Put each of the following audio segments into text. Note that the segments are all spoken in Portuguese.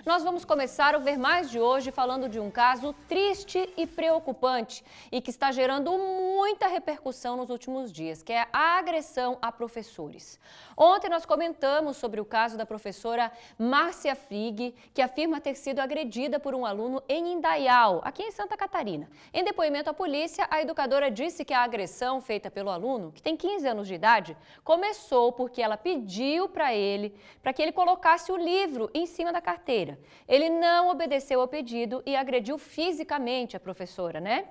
Nós vamos começar o Ver Mais de hoje falando de um caso triste e preocupante e que está gerando muita repercussão nos últimos dias, que é a agressão a professores. Ontem nós comentamos sobre o caso da professora Márcia Frigg, que afirma ter sido agredida por um aluno em Indaial, aqui em Santa Catarina. Em depoimento à polícia, a educadora disse que a agressão feita pelo aluno, que tem 15 anos de idade, começou porque ela pediu para que ele colocasse o livro em cima da carteira. Ele não obedeceu ao pedido e agrediu fisicamente a professora, né?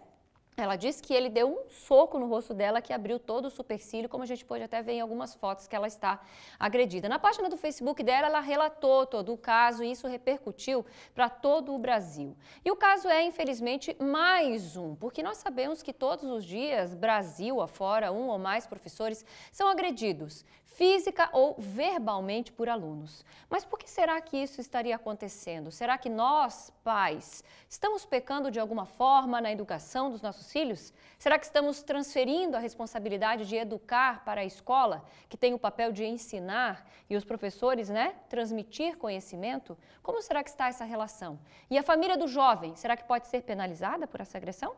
Ela disse que ele deu um soco no rosto dela que abriu todo o supercílio, como a gente pode até ver em algumas fotos que ela está agredida. Na página do Facebook dela, ela relatou todo o caso e isso repercutiu para todo o Brasil. E o caso é, infelizmente, mais um, porque nós sabemos que todos os dias, Brasil afora, um ou mais professores são agredidos, física ou verbalmente por alunos. Mas por que será que isso estaria acontecendo? Será que nós, pais, estamos pecando de alguma forma na educação dos nossos filhos? Será que estamos transferindo a responsabilidade de educar para a escola, que tem o papel de ensinar, e os professores, transmitir conhecimento? Como será que está essa relação? E a família do jovem, será que pode ser penalizada por essa agressão?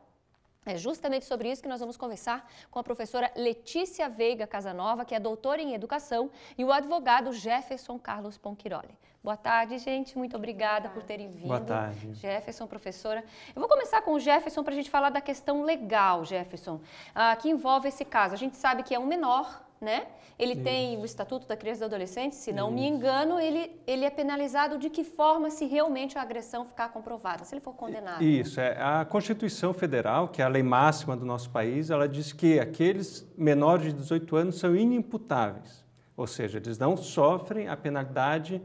É justamente sobre isso que nós vamos conversar com a professora Letícia Veiga Casanova, que é doutora em educação, e o advogado Jefferson Carlos Ponquiroli. Boa tarde, gente. Muito obrigada por terem vindo. Boa tarde. Jefferson, professora. Eu vou começar com o Jefferson para a gente falar da questão legal, Jefferson, que envolve esse caso. A gente sabe que é um menor, né? Ele tem o Estatuto da Criança e do Adolescente, se não me engano, ele é penalizado de que forma se realmente a agressão ficar comprovada, se ele for condenado? Isso, a Constituição Federal, que é a lei máxima do nosso país, ela diz que aqueles menores de 18 anos são inimputáveis, ou seja, eles não sofrem a penalidade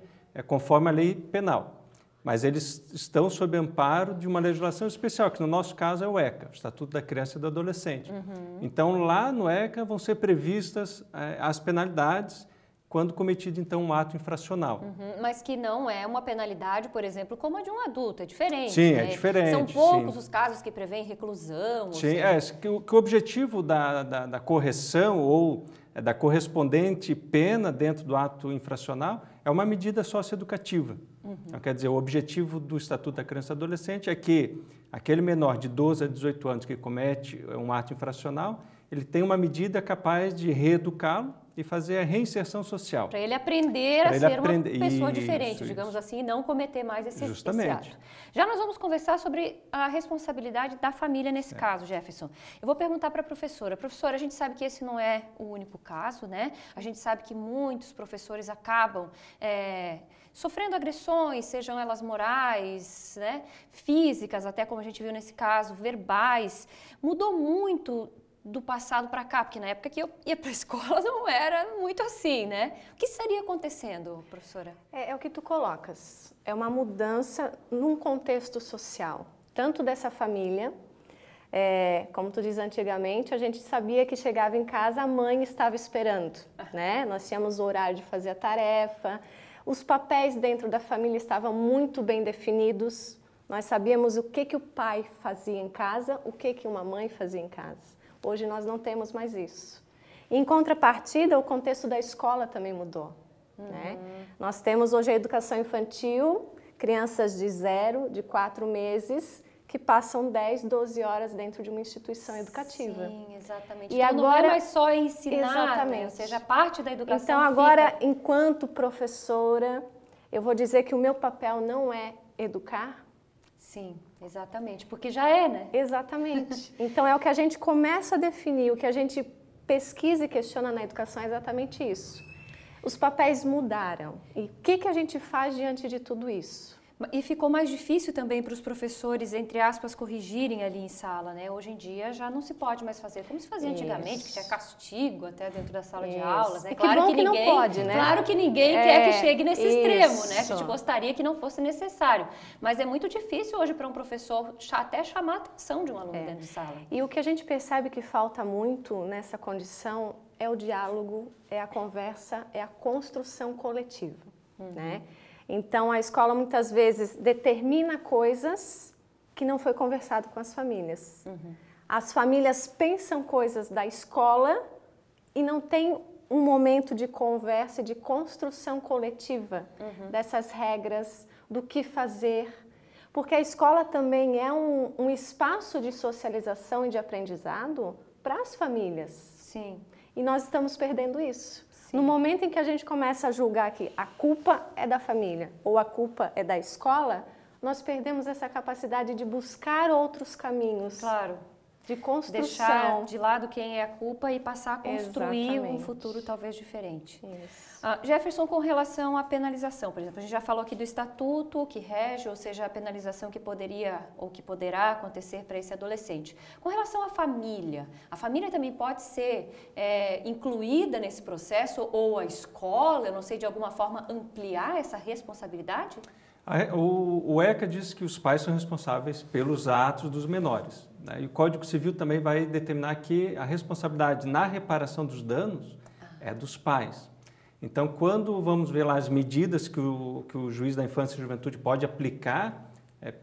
conforme a lei penal. Mas eles estão sob amparo de uma legislação especial, que no nosso caso é o ECA, o Estatuto da Criança e do Adolescente. Então, lá no ECA vão ser previstas as penalidades quando cometido, então, um ato infracional. Mas que não é uma penalidade, por exemplo, como a de um adulto, é diferente. Sim, né? é diferente. São poucos os casos que prevêem reclusão. Sim, que o objetivo da correção ou da correspondente pena dentro do ato infracional é uma medida socioeducativa. Então, quer dizer, o objetivo do Estatuto da Criança e do Adolescente é que aquele menor de 12 a 18 anos que comete um ato infracional, ele tem uma medida capaz de reeducá-lo e fazer a reinserção social. Para ele aprender a ser uma pessoa diferente, digamos assim, e não cometer mais esse ato. Já nós vamos conversar sobre a responsabilidade da família nesse caso, Jefferson. Eu vou perguntar para a professora. Professora, a gente sabe que esse não é o único caso, né? A gente sabe que muitos professores acabam sofrendo agressões, sejam elas morais, físicas, até como a gente viu nesse caso, verbais. Mudou muito do passado para cá, porque na época que eu ia para a escola não era muito assim, né? O que estaria acontecendo, professora? É o que tu colocas, é uma mudança num contexto social, tanto dessa família, como tu diz antigamente, a gente sabia que chegava em casa, a mãe estava esperando, né? Nós tínhamos o horário de fazer a tarefa, os papéis dentro da família estavam muito bem definidos, nós sabíamos o que o pai fazia em casa, o que uma mãe fazia em casa. Hoje nós não temos mais isso. Em contrapartida, o contexto da escola também mudou. Né? Nós temos hoje a educação infantil, crianças de 0, de 4 meses, que passam 10, 12 horas dentro de uma instituição educativa. Sim, exatamente. E então agora, não é mais só ensinar, exatamente. Ou seja, a parte da educação Então agora, enquanto professora, eu vou dizer que o meu papel não é educar. Sim, exatamente, porque já é, né? Exatamente. Então é o que a gente começa a definir, o que a gente pesquisa e questiona na educação é exatamente isso. Os papéis mudaram. E o que a gente faz diante de tudo isso? E ficou mais difícil também para os professores, entre aspas, corrigirem ali em sala, né? Hoje em dia já não se pode mais fazer como se fazia antigamente, que tinha castigo até dentro da sala de aulas, né? E claro que ninguém, não pode, né? Claro que ninguém quer que chegue nesse extremo, né? A gente gostaria que não fosse necessário. Mas é muito difícil hoje para um professor até chamar a atenção de um aluno dentro de sala. E o que a gente percebe que falta muito nessa condição é o diálogo, é a conversa, é a construção coletiva, né? Então, a escola muitas vezes determina coisas que não foi conversado com as famílias. As famílias pensam coisas da escola e não tem um momento de conversa e de construção coletiva dessas regras, do que fazer, porque a escola também é um espaço de socialização e de aprendizado para as famílias. Sim. E nós estamos perdendo isso. Sim. No momento em que a gente começa a julgar que a culpa é da família ou a culpa é da escola, nós perdemos essa capacidade de buscar outros caminhos. Claro. De construção. Deixar de lado quem é a culpa e passar a construir Exatamente. Um futuro talvez diferente. Isso. Jefferson, com relação à penalização, por exemplo, a gente já falou aqui do estatuto que rege, ou seja, a penalização que poderia ou que poderá acontecer para esse adolescente. Com relação à família também pode ser incluída nesse processo, ou a escola, eu não sei, de alguma forma ampliar essa responsabilidade? O ECA diz que os pais são responsáveis pelos atos dos menores, né? E o Código Civil também vai determinar que a responsabilidade na reparação dos danos é dos pais. Então, quando vamos ver lá as medidas que o juiz da infância e juventude pode aplicar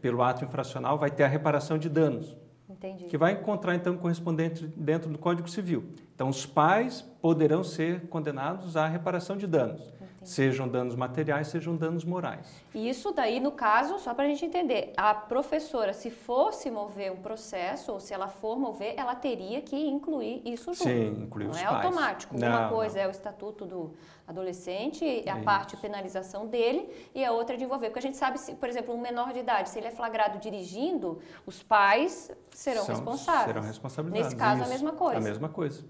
pelo ato infracional, vai ter a reparação de danos. Entendi. Que vai encontrar, então, correspondente dentro do Código Civil. Então, os pais poderão ser condenados à reparação de danos. Entendi. Sejam danos materiais, sejam danos morais. E isso daí, no caso, só para a gente entender, a professora, se fosse mover um processo, ou se ela for mover, ela teria que incluir isso junto. Sim, incluir os pais. Não é automático. Uma coisa é o estatuto do adolescente, a parte de penalização dele, e a outra é de envolver. Porque a gente sabe, se, por exemplo, um menor de idade, se ele é flagrado dirigindo, os pais serão responsáveis. Serão responsabilizados. Nesse caso, isso. a mesma coisa. A mesma coisa.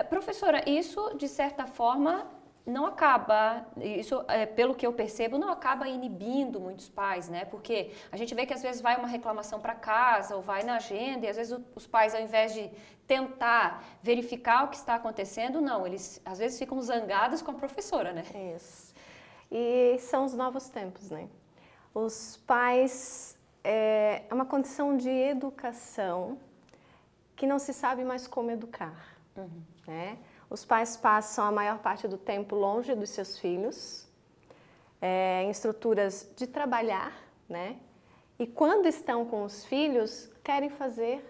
Professora, isso, de certa forma, não acaba, isso, pelo que eu percebo, não acaba inibindo muitos pais, né? Porque a gente vê que às vezes vai uma reclamação para casa ou vai na agenda e às vezes os pais, ao invés de tentar verificar o que está acontecendo, não, eles às vezes ficam zangados com a professora, né? Isso. E são os novos tempos, né? Os pais, é uma condição de educação que não se sabe mais como educar, né? Os pais passam a maior parte do tempo longe dos seus filhos, em estruturas de trabalhar, né? E quando estão com os filhos, querem fazer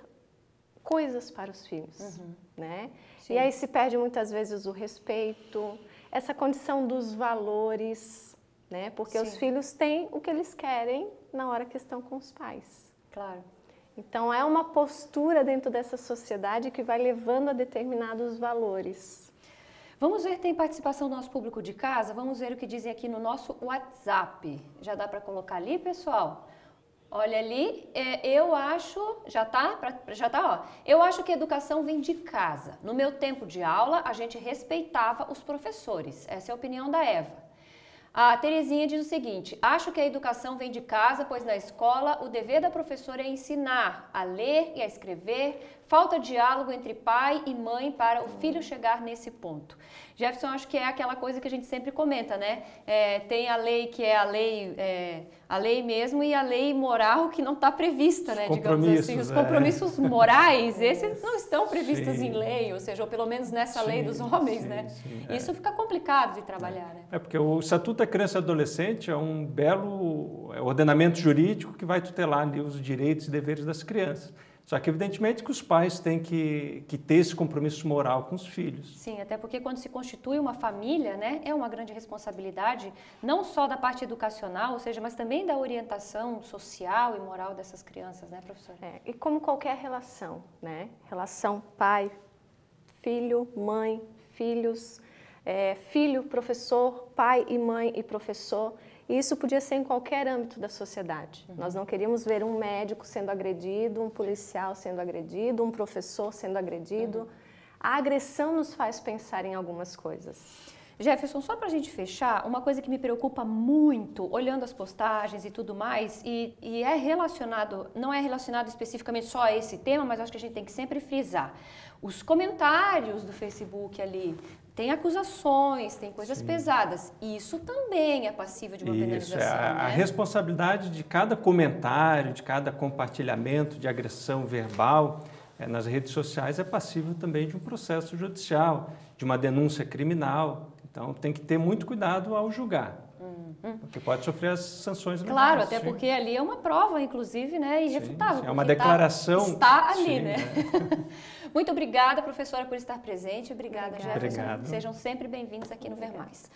coisas para os filhos, né? Sim. E aí se perde muitas vezes o respeito, essa condição dos valores, né? Porque os filhos têm o que eles querem na hora que estão com os pais. Claro. Então, é uma postura dentro dessa sociedade que vai levando a determinados valores. Vamos ver, tem participação do nosso público de casa? Vamos ver o que dizem aqui no nosso WhatsApp. Já dá para colocar ali, pessoal? Olha ali, eu acho, já tá, ó. Eu acho que a educação vem de casa. No meu tempo de aula, a gente respeitava os professores. Essa é a opinião da Eva. A Terezinha diz o seguinte: acho que a educação vem de casa, pois na escola o dever da professora é ensinar a ler e a escrever. Falta diálogo entre pai e mãe para o filho chegar nesse ponto. Jefferson, acho que é aquela coisa que a gente sempre comenta, né? Tem a lei que é a lei mesmo e a lei moral que não está prevista, né? Digamos assim. Os compromissos morais, esses não estão previstos em lei, ou seja, ou pelo menos nessa lei dos homens, né? Isso fica complicado de trabalhar, né? Porque o Estatuto da Criança e Adolescente é um belo ordenamento jurídico que vai tutelar ali os direitos e deveres das crianças. Só que, evidentemente, que os pais têm que ter esse compromisso moral com os filhos. Sim, até porque quando se constitui uma família, né, é uma grande responsabilidade, não só da parte educacional, ou seja, mas também da orientação social e moral dessas crianças, né, professora? E como qualquer relação, né? Relação pai, filho, mãe, filhos, filho, professor, pai e mãe e professor. E isso podia ser em qualquer âmbito da sociedade. Nós não queríamos ver um médico sendo agredido, um policial sendo agredido, um professor sendo agredido. A agressão nos faz pensar em algumas coisas. Jefferson, só para a gente fechar, uma coisa que me preocupa muito, olhando as postagens e tudo mais, e é relacionado, não é relacionado especificamente só a esse tema, mas acho que a gente tem que sempre frisar. Os comentários do Facebook ali, tem acusações, tem coisas pesadas. Isso também é passível de uma penalização, a né? responsabilidade de cada comentário, de cada compartilhamento de agressão verbal nas redes sociais é passível também de um processo judicial, de uma denúncia criminal. Então, tem que ter muito cuidado ao julgar, porque pode sofrer as sanções legais. Claro, até porque ali é uma prova, inclusive, né, irrefutável. É uma declaração. Está ali, né? Muito obrigada, professora, por estar presente. Obrigada, Jefferson. Obrigado. Sejam sempre bem-vindos aqui no Ver Mais.